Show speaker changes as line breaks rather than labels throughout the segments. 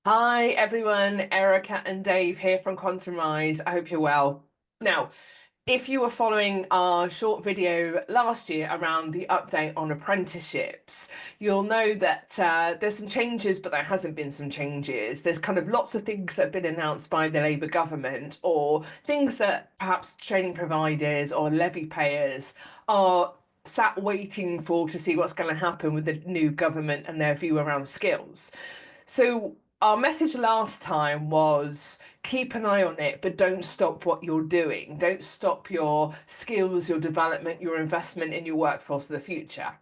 Hi everyone, Erica and Dave here from Quantum Rise. I hope you're well. Now, if you were following our short video last year around the update on apprenticeships, you'll know that there's some changes, but there hasn't been some changes. There's kind of lots of things that have been announced by the Labour government, or things that perhaps training providers or levy payers are sat waiting for to see what's going to happen with the new government and their view around skills. So our message last time was keep an eye on it, but don't stop what you're doing. Don't stop your skills, your development, your investment in your workforce of the future.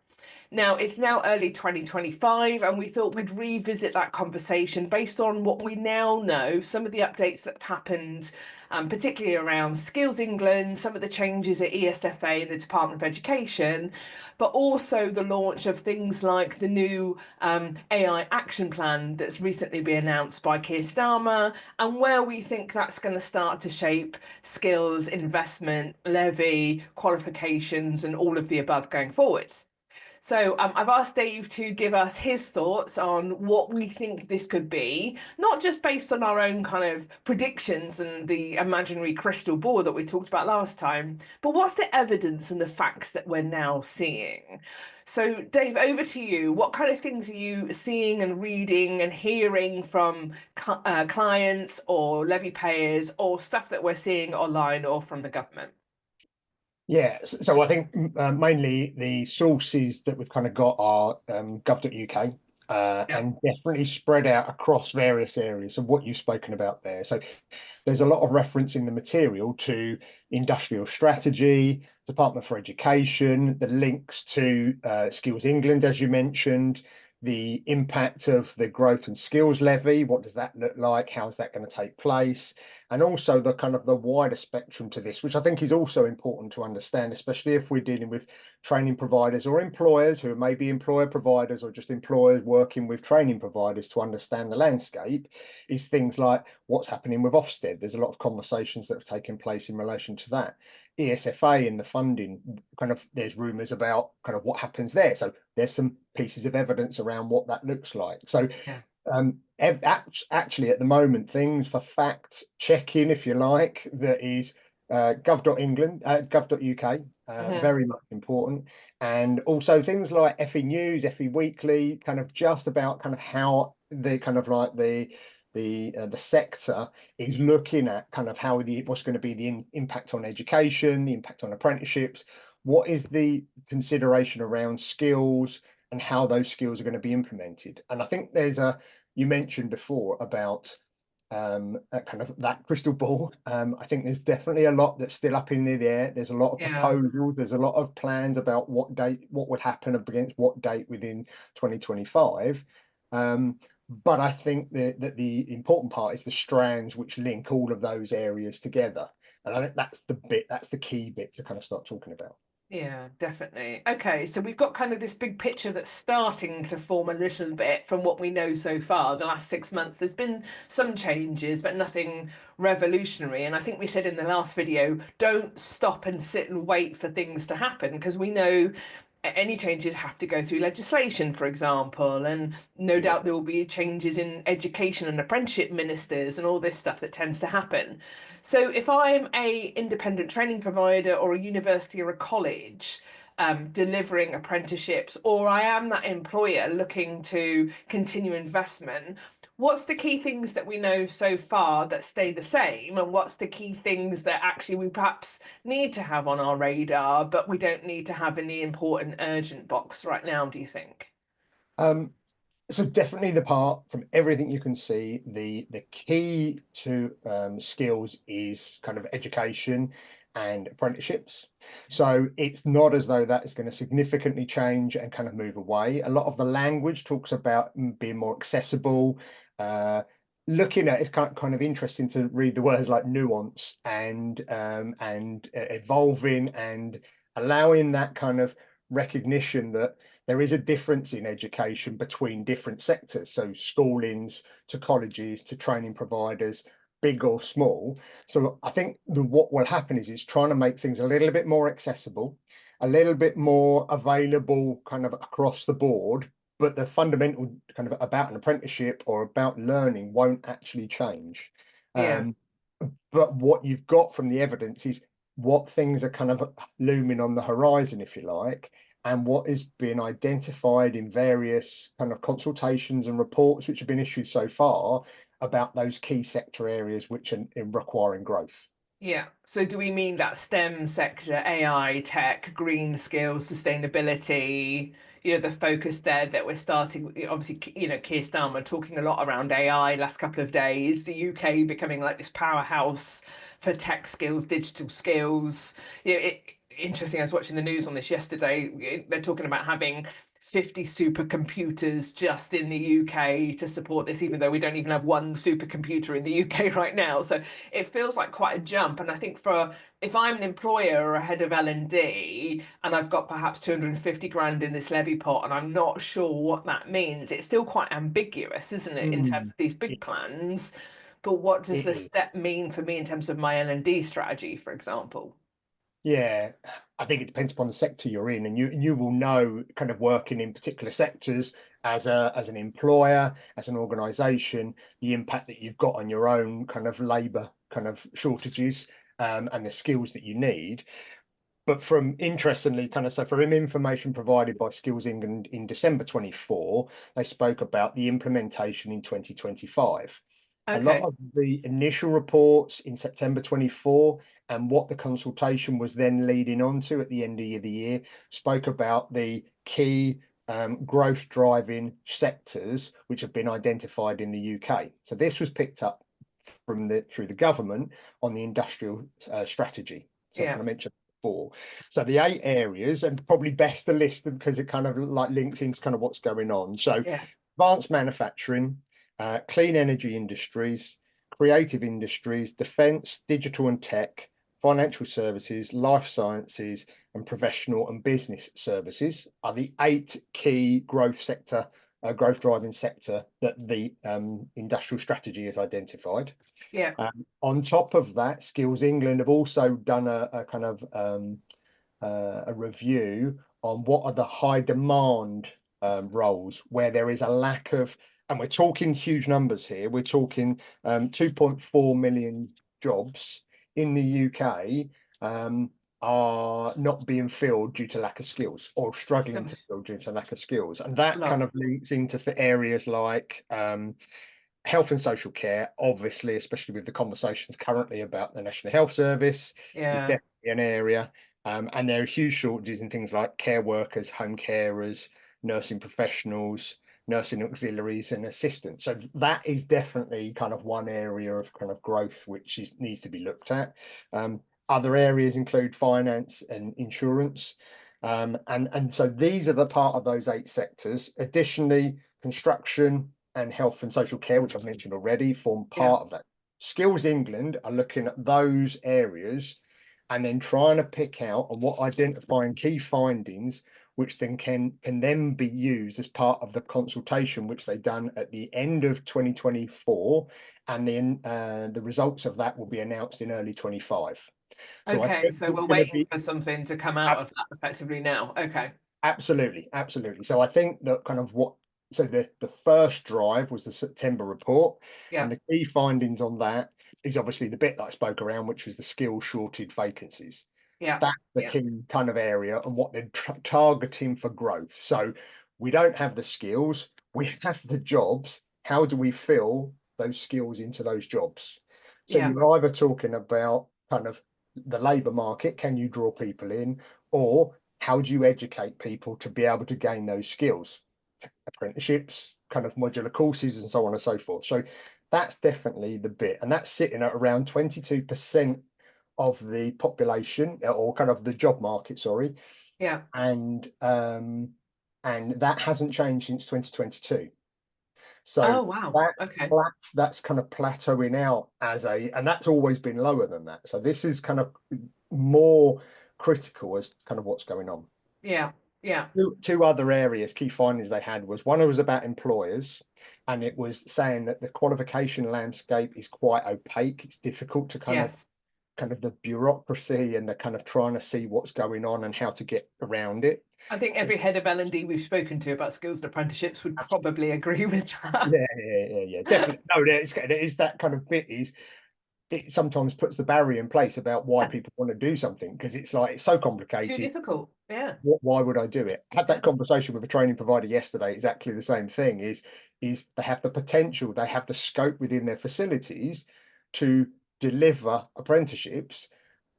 Now, it's now early 2025, and we thought we'd revisit that conversation based on what we now know, some of the updates that have happened, particularly around Skills England, some of the changes at ESFA and the Department of Education, but also the launch of things like the new AI action plan that's recently been announced by Keir Starmer, and where we think that's going to start to shape skills, investment, levy, qualifications, and all of the above going forwards. So I've asked Dave to give us his thoughts on what we think this could be, not just based on our own kind of predictions and the imaginary crystal ball that we talked about last time, but what's the evidence and the facts that we're now seeing? So, Dave, over to you. What kind of things are you seeing and reading and hearing from clients or levy payers or stuff that we're seeing online or from the government?
Yeah, so I think mainly the sources that we've kind of got are gov.uk
Yeah.
and definitely spread out across various areas of what you've spoken about there. So there's a lot of reference in the material to industrial strategy, Department for Education, the links to Skills England, as you mentioned, the impact of the growth and skills levy. What does that look like? How is that going to take place? And also the kind of the wider spectrum to this, which I think is also important to understand, especially if we're dealing with training providers or employers who may be employer providers or just employers working with training providers to understand the landscape, is things like what's happening with Ofsted. There's a lot of conversations that have taken place in relation to that. ESFA and the funding, kind of there's rumours about kind of what happens there. So there's some pieces of evidence around what that looks like. So
Yeah.
actually, at the moment, things for fact checking, if you like, that is gov.england, gov.uk,
Mhm.
very much important. And also things like FE News, FE Weekly, kind of just about kind of how the kind of like the sector is looking at kind of how what's going to be the impact on education, the impact on apprenticeships, what is the consideration around skills and how those skills are going to be implemented. And I think you mentioned before about kind of that crystal ball. I think there's definitely a lot that's still up in the air. There's a lot of
Yeah.
proposals. There's a lot of plans about what date, what would happen against what date within 2025. But I think that the important part is the strands which link all of those areas together. And I think that's the key bit to kind of start talking about.
Yeah, definitely. Okay, so we've got kind of this big picture that's starting to form a little bit from what we know so far. The last 6 months, there's been some changes, but nothing revolutionary. And I think we said in the last video, don't stop and sit and wait for things to happen because we know any changes have to go through legislation, for example, and no
Yeah.
doubt there will be changes in education and apprenticeship ministers and all this stuff that tends to happen. So if I'm a independent training provider or a university or a college delivering apprenticeships, or I am that employer looking to continue investment, what's the key things that we know so far that stay the same, and what's the key things that actually we perhaps need to have on our radar, but we don't need to have in the important urgent box right now, do you think?
Um, so definitely the part from everything you can see, the key to skills is kind of education and apprenticeships. So it's not as though that is going to significantly change and kind of move away. A lot of the language talks about being more accessible. Uh, Looking at it's kind of interesting to read the words like nuance and evolving and allowing that kind of recognition that there is a difference in education between different sectors. So schoolings to colleges to training providers, big or small. So I think what will happen is it's trying to make things a little bit more accessible, a little bit more available kind of across the board, but the fundamental kind of about an apprenticeship or about learning won't actually change.
Yeah.
Um, but what you've got from the evidence is what things are kind of looming on the horizon, if you like, and what is being identified in various kind of consultations and reports which have been issued so far about those key sector areas which are requiring growth.
Yeah. So do we mean that STEM sector, AI, tech, green skills, sustainability, the focus there that we're starting, obviously, Keir Starmer talking a lot around AI last couple of days, the UK becoming like this powerhouse for tech skills, digital skills. Interesting. I was watching the news on this yesterday. They're talking about having 50 supercomputers just in the UK to support this, even though we don't even have one supercomputer in the UK right now. So it feels like quite a jump. And I think if I'm an employer or a head of L&D and I've got perhaps 250 grand in this levy pot and I'm not sure what that means, it's still quite ambiguous, isn't it, in terms
Mm.
of these big
It,
plans? But what does
it
this
is.
step mean for me in terms of my L&D strategy, for example?
Yeah, I think it depends upon the sector you're in, and you will know kind of working in particular sectors as an employer, as an organisation, the impact that you've got on your own kind of labour kind of shortages and the skills that you need. But from interestingly, kind of so from information provided by Skills England in December 24, they spoke about the implementation in 2025. A lot
Okay.
of the initial reports in September 24 and what the consultation was then leading on to at the end of the year spoke about the key growth driving sectors which have been identified in the UK. So this was picked up through the government on the industrial strategy. So I
Yeah.
kind of mentioned before. So the 8 areas, and probably best to list them because it kind of like links into kind of what's going on. So
Yeah.
advanced manufacturing, clean energy industries, creative industries, defence, digital and tech, financial services, life sciences, and professional and business services are the 8 key growth driving sector that the industrial strategy has identified.
Yeah.
On top of that, Skills England have also done a kind of a review on what are the high demand roles where there is a lack of, and we're talking huge numbers here. We're talking 2.4 million jobs in the UK are not being filled due to lack of skills or struggling to
Gosh,
fill due to lack of skills. And
it's a
that kind
lot.
of links into the areas like health and social care, obviously, especially with the conversations currently about the National Health Service, is
Yeah.
definitely an area. And there are huge shortages in things like care workers, home carers, nursing professionals, nursing auxiliaries, and assistants. So that is definitely kind of one area of kind of growth which needs to be looked at. Other areas include finance and insurance. And so these are the part of those 8 sectors. Additionally, construction and health and social care, which I've mentioned already, form
Yeah.
part of that. Skills England are looking at those areas and then trying to pick out and what identifying key findings, which then can then be used as part of the consultation which they done at the end of 2024, and then the results of that will be announced in early 25. So I
Okay.
think
So
it's
we're
going to
waiting
be
for something to come out of that effectively now. Okay.
absolutely, absolutely. So I think that kind of so the first drive was the September report, and
Yeah.
the key findings on that is obviously the bit that I spoke around, which was the skill shortage vacancies.
Yeah.
That's the
Yeah.
key kind of area and what they're targeting for growth. So we don't have the skills, we have the jobs. How do we fill those skills into those jobs? So
Yeah.
you're either talking about kind of the labour market, can you draw people in, or how do you educate people to be able to gain those skills? Apprenticeships, kind of modular courses, and so on and so forth. So that's definitely the bit, and that's sitting at around 22% of the population or kind of the job market, sorry,
Yeah.
and that hasn't changed since 2022. So
Oh, wow.
that
Okay.
that's kind of plateauing out and that's always been lower than that. So this is kind of more critical as kind of what's going on.
Yeah. Yeah.
Two other areas, key findings they had was one was about employers, and it was saying that the qualification landscape is quite opaque. It's difficult to kind of
Yes.
kind of the bureaucracy and the kind of trying to see what's going on and how to get around it.
I think every head of L&D we've spoken to about skills and apprenticeships would probably agree with that.
Yeah, definitely. No, it is that kind of bit is it sometimes puts the barrier in place about why people want to do something because it's like it's so
Too
complicated.
difficult. Yeah.
Why would I do it? I had
Yeah.
that conversation with a training provider yesterday. Exactly the same thing is they have the potential, they have the scope within their facilities to deliver apprenticeships,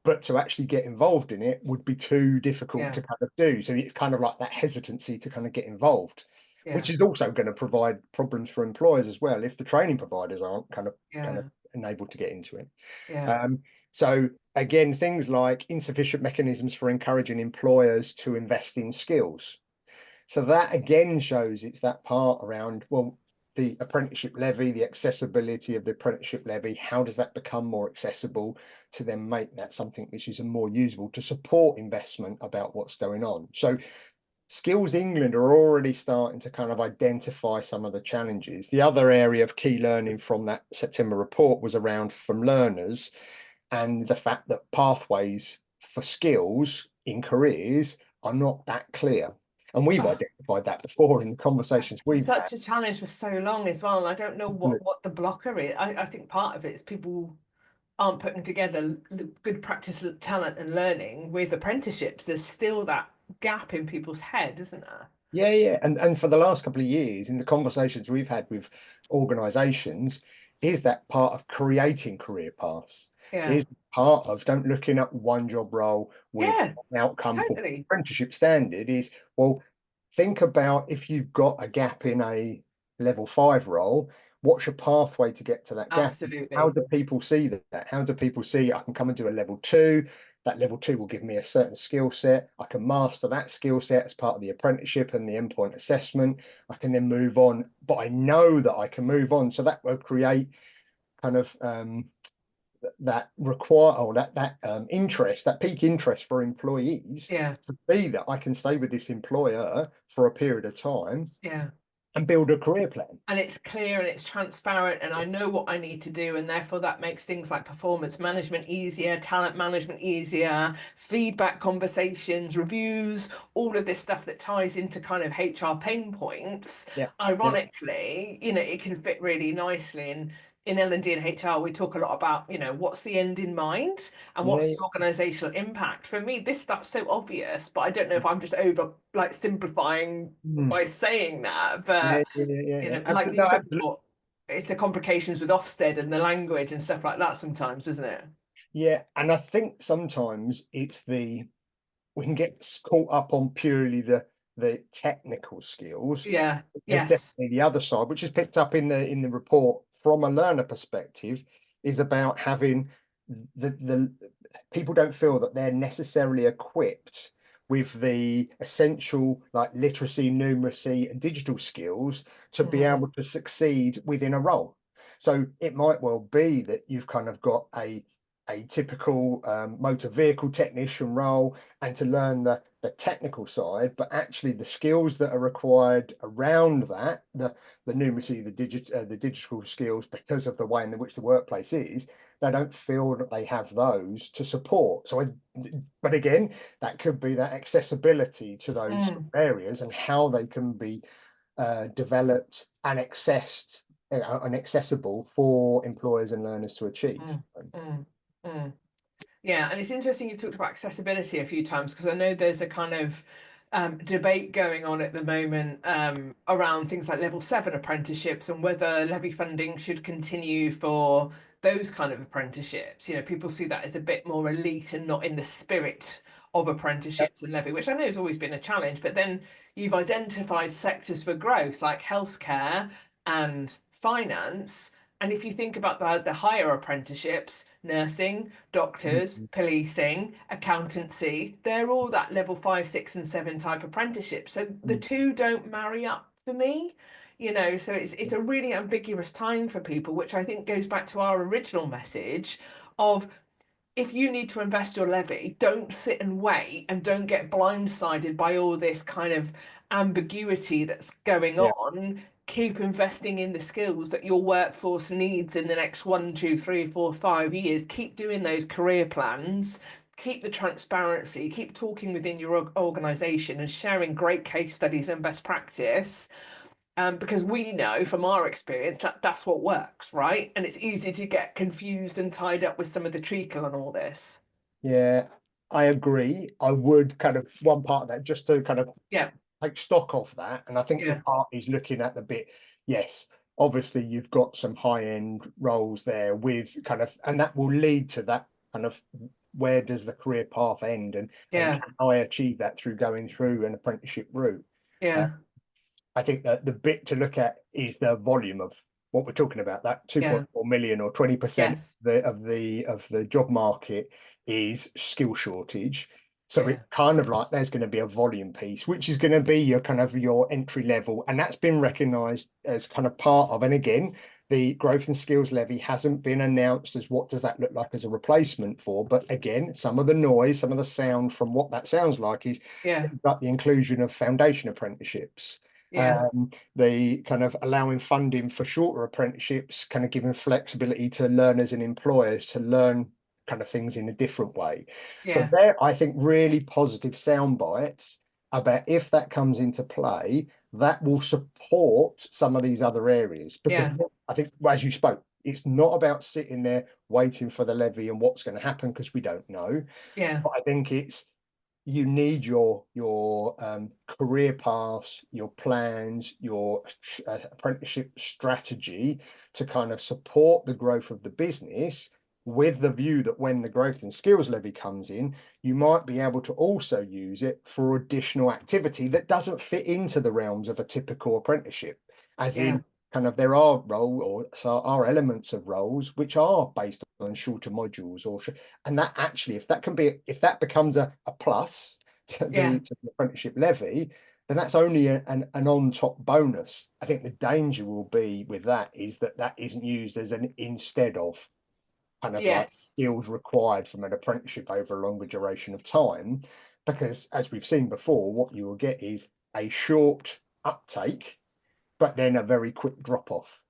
but to actually get involved in it would be too difficult
Yeah.
to kind of do. So it's kind of like that hesitancy to kind of get involved, which
Yeah.
is also going to provide problems for employers as well if the training providers aren't kind of
Yeah.
enabled to get into it.
Yeah.
Um, so again, things like insufficient mechanisms for encouraging employers to invest in skills. So that again shows it's that part around, well, the apprenticeship levy, the accessibility of the apprenticeship levy, how does that become more accessible to then make that something which is more usable to support investment about what's going on. So Skills England are already starting to kind of identify some of the challenges. The other area of key learning from that September report was around from learners and the fact that pathways for skills in careers are not that clear. And we've
Oh,
identified that before in the
that's
conversations
been
we've had.
such a challenge for so long as well. And I don't know what the blocker is. I think part of it is people aren't putting together good practice, talent, and learning with apprenticeships. There's still that gap in people's head, isn't there?
Yeah. And for the last couple of years, in the conversations we've had with organisations, is that part of creating career paths?
Yeah.
Is part of don't looking at one job role with
Yeah,
an outcome for
totally.
apprenticeship standard is, well, think about if you've got a gap in a level 5 role, what's your pathway to get to that gap? How
Absolutely.
do people see that? How do people see I can come and do a level 2? That level 2 will give me a certain skill set. I can master that skill set as part of the apprenticeship and the endpoint assessment. I can then move on, but I know that I can move on. So that will create kind of that require or that interest, that peak interest for employees
Yeah.
to see that I can stay with this employer for a period of time
Yeah.
and build a career plan.
And it's clear and it's transparent and I know what I need to do, and therefore that makes things like performance management easier, talent management easier, feedback conversations, reviews, all of this stuff that ties into kind of HR pain points.
Yeah.
Ironically, it can fit really nicely in L&D and HR, we talk a lot about, what's the end in mind and
Yeah,
what's
yeah.
the organizational impact. For me, this stuff's so obvious, but I don't know if I'm just over like simplifying
Mm.
by saying that.
Yeah,
But
yeah.
like
Absolutely.
you
No,
said
absolutely.
before, it's the complications with Ofsted and the language and stuff like that sometimes, isn't it?
Yeah. And I think sometimes it's we can get caught up on purely the technical skills.
Yeah.
There's
Yes.
definitely the other side, which is picked up in the report from a learner perspective, is about having the people don't feel that they're necessarily equipped with the essential like literacy, numeracy, and digital skills to be
Mm,
able to succeed within a role. So it might well be that you've kind of got a typical motor vehicle technician role and to learn the technical side, but actually the skills that are required around that, the numeracy, the digital skills, because of the way in which the workplace is, they don't feel that they have those to support. But again, that could be that accessibility to those
mm,
areas and how they can be developed and accessed and accessible for employers and learners to achieve.
mm, mm, mm. Yeah, and it's interesting you've talked about accessibility a few times because I know there's a kind of debate going on at the moment around things like level 7 apprenticeships and whether levy funding should continue for those kind of apprenticeships. People see that as a bit more elite and not in the spirit of apprenticeships and levy, which I know has always been a challenge. But then you've identified sectors for growth like healthcare and finance. And if you think about the higher apprenticeships, nursing, doctors,
Mm,
policing, accountancy, they're all that level 5, 6, and 7 type apprenticeship. So the
mm,
two don't marry up for me, so it's a really ambiguous time for people, which I think goes back to our original message of if you need to invest your levy, don't sit and wait and don't get blindsided by all this kind of ambiguity that's going
yeah.
on. keep investing in the skills that your workforce needs in the next 1, 2, 3, 4, 5 years. Keep doing those career plans. Keep the transparency. Keep talking within your organization and sharing great case studies and best practice. Because we know from our experience that that's what works, right? And it's easy to get confused and tied up with some of the treacle and all this.
Yeah, I agree. I would kind of one part of that just to kind of
Yeah,
take stock of that. And I think the
yeah,
part is looking at the bit, yes, obviously you've got some high-end roles there with kind of, and that will lead to that kind of where does the career path end and
yeah,
can I achieve that through going through an apprenticeship route? Uh,
yeah,
I think that the bit to look at is the volume of what we're talking about. That
yeah,
2.4 million or 20%
yes,
of the job market is skill shortage. So it's
yeah,
kind of like there's going to be a volume piece, which is going to be your kind of your entry level, and that's been recognised as kind of part of. And again, the growth and skills levy hasn't been announced as what does that look like as a replacement for. But again, some of the noise, some of the sound from what that sounds like is
yeah,
things like the inclusion of foundation apprenticeships,
yeah,
the kind of allowing funding for shorter apprenticeships, kind of giving flexibility to learners and employers to learn kind of things in a different way. So
yeah,
there, I think really positive sound bites about if that comes into play, that will support some of these other areas. Because
yeah,
I think, as you spoke, it's not about sitting there waiting for the levy and what's going to happen because we don't know.
yeah,
But I think it's you need your career paths, your plans, your apprenticeship strategy to kind of support the growth of the business with the view that when the growth and skills levy comes in, you might be able to also use it for additional activity that doesn't fit into the realms of a typical apprenticeship, as
yeah,
in kind of there are role or so are elements of roles which are based on shorter modules or and that actually if that becomes a plus
yeah,
to the apprenticeship levy, then that's only an on top bonus. I think the danger will be with that is that that isn't used as an instead of kind of like
yes,
skills required from an apprenticeship over a longer duration of time, because as we've seen before, what you will get is a short uptake but then a very quick drop off.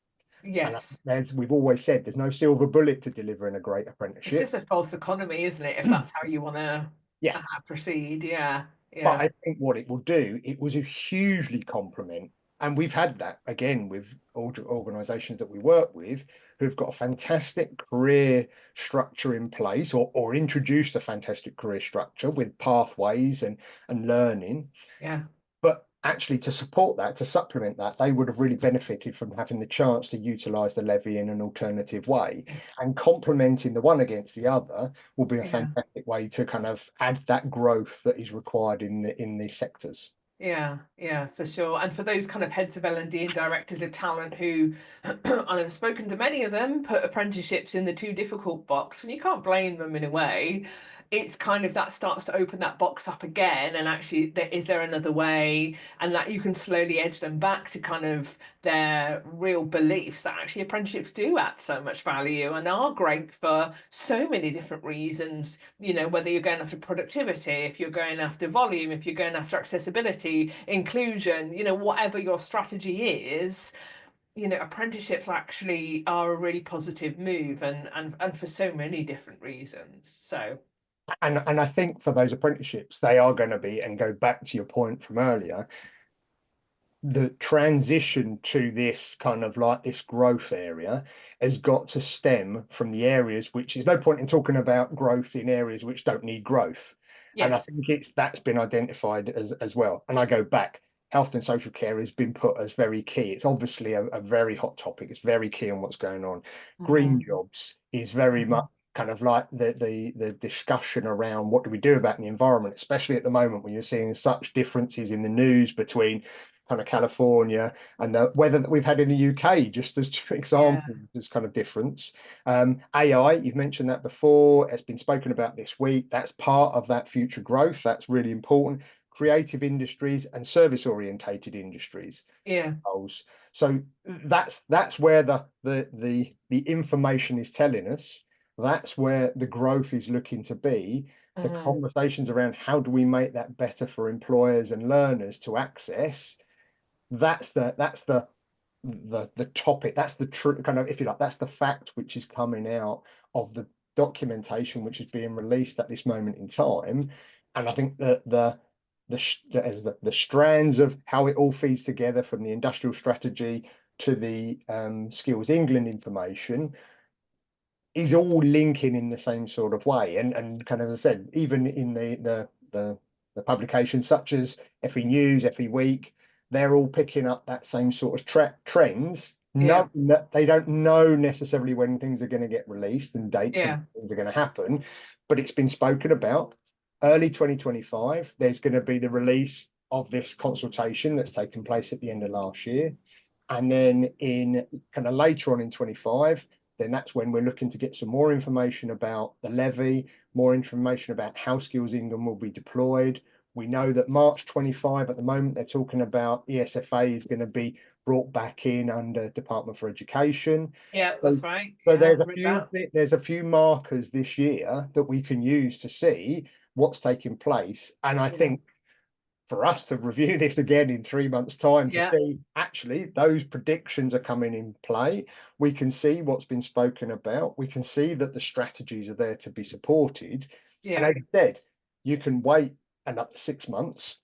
And
yes.
as we've always said, there's no silver bullet to delivering a great
It's
apprenticeship.
just a false economy, isn't it? If that's how you want to
Yeah,
proceed. Yeah,
but
yeah,
I think what it will do, it was a hugely complement. And we've had that again with organizations that we work with who've got a fantastic career structure in place or introduced a fantastic career structure with pathways and learning.
yeah,
But actually, to support that, to supplement that, they would have really benefited from having the chance to utilize the levy in an alternative way.
yeah,
And complementing the one against the other will be a
yeah.
fantastic way to kind of add that growth that is required in the sectors.
Yeah, yeah, for sure. And for those kind of heads of L&D and directors of talent who, and I've spoken to many of them, put apprenticeships in the too difficult box, and you can't blame them in a way. It's kind of that starts to open that box up again, and actually, is there another way? And that you can slowly edge them back to kind of their real beliefs that actually apprenticeships do add so much value and are great for so many different reasons. Whether you're going after productivity, if you're going after volume, if you're going after accessibility, inclusion, whatever your strategy is, apprenticeships actually are a really positive move and for so many different reasons. So,
And I think for those apprenticeships, they are going to be, and go back to your point from earlier, the transition to this kind of like this growth area has got to stem from the areas which is no point in talking about growth in areas which don't need growth. And I
yes,
think that's been identified as well. And I go back, health and social care has been put as very key. It's obviously a very hot topic. It's very key on what's going on. Green
hmm
jobs is very much
hmm
kind of like the discussion around what do we do about the environment, especially at the moment when you're seeing such differences in the news between kind of California and the weather that we've had in the UK, just as two
yeah,
examples, this kind of difference. AI, you've mentioned that before, it's been spoken about this week. That's part of that future growth. That's really important. Creative industries and service orientated industries.
yeah,
So that's where the information is telling us. That's where the growth is looking to be. The
hmm
conversations around how do we make that better for employers and learners to access, that's the the topic. That's the true kind of, if you like, that's the fact which is coming out of the documentation which is being released at this moment in time. And I think that the strands of how it all feeds together, from the industrial strategy to the Skills England information, is all linking in the same sort of way. And kind of, as I said, even in the publications such as FE News, FE Week, they're all picking up that same sort of trends.
Yeah,
No, they don't know necessarily when things are going to get released and dates and
yeah,
things are going to happen, but it's been spoken about. Early 2025, there's going to be the release of this consultation that's taken place at the end of last year. And then in kind of later on in 25, then that's when we're looking to get some more information about the levy, more information about how Skills England will be deployed. We know that March 25 at the moment, they're talking about ESFA is going to be brought back in under Department for Education.
yeah,
So,
that's right.
so
Yeah, read that.
there's a few markers this year that we can use to see what's taking place. And I
Yeah,
think for us to review this again in 3 months' time to
yeah,
see actually those predictions are coming in play. We can see what's been spoken about. We can see that the strategies are there to be supported. And
yeah,
as I said, you can wait another 6 months,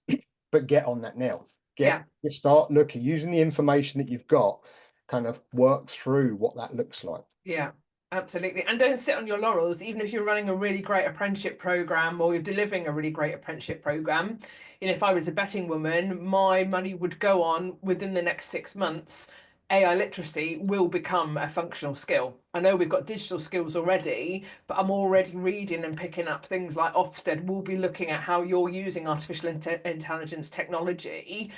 but get on that now.
yeah.
You start looking, using the information that you've got, kind of work through what that looks like.
Yeah, absolutely. And don't sit on your laurels, even if you're running a really great apprenticeship program or you're delivering a really great apprenticeship program. You know, if I was a betting woman, my money would go on within the next 6 months. AI literacy will become a functional skill. I know we've got digital skills already, but I'm already reading and picking up things like Ofsted will be looking at how you're using artificial intelligence technology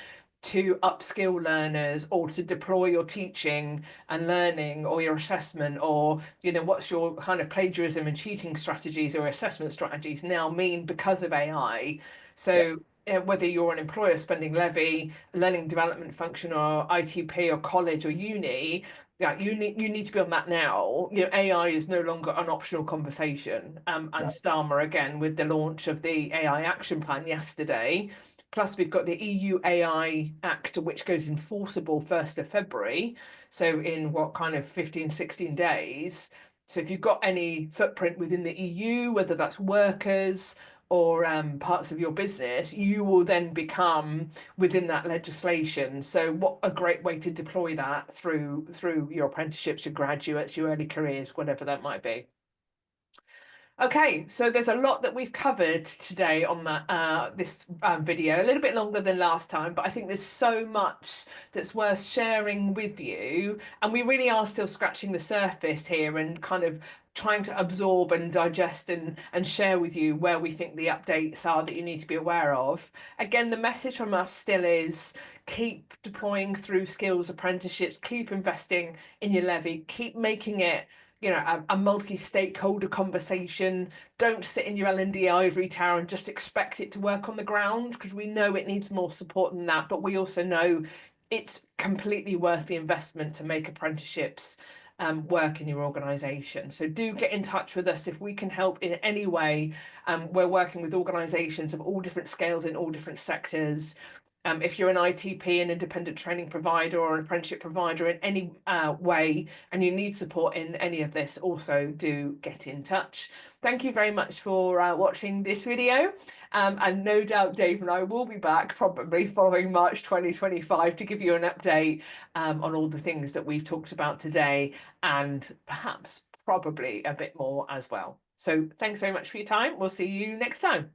to upskill learners or to deploy your teaching and learning or your assessment, or you know, what's your kind of plagiarism and cheating strategies or assessment strategies now mean because of AI.
Yeah,
So whether you're an employer spending levy, learning development function, or ITP, or college or uni, yeah, you need to be on that now. You know, AI is no longer an optional conversation. And
no,
Starmer again with the launch of the AI action plan yesterday. Plus, we've got the EU AI Act, which goes enforceable 1st of February. So in what kind of 15, 16 days. So if you've got any footprint within the EU, whether that's workers or parts of your business, you will then become within that legislation. So what a great way to deploy that through your apprenticeships, your graduates, your early careers, whatever that might be. Okay, so there's a lot that we've covered today on that this video, a little bit longer than last time, but I think there's so much that's worth sharing with you, and we really are still scratching the surface here and kind of trying to absorb and digest and share with you where we think the updates are that you need to be aware of. Again, the message from us still is keep deploying through skills apprenticeships, keep investing in your levy, keep making it, you know, a multi-stakeholder conversation. Don't sit in your L&D ivory tower and just expect it to work on the ground, because we know it needs more support than that, but we also know it's completely worth the investment to make apprenticeships work in your organisation. So do get in touch with us if we can help in any way. We're working with organisations of all different scales in all different sectors. If you're an ITP, an independent training provider, or an apprenticeship provider in any way, and you need support in any of this, also do get in touch. Thank you very much for watching this video. And no doubt Dave and I will be back probably following March 2025 to give you an update on all the things that we've talked about today, and perhaps probably a bit more as well. So thanks very much for your time. We'll see you next time.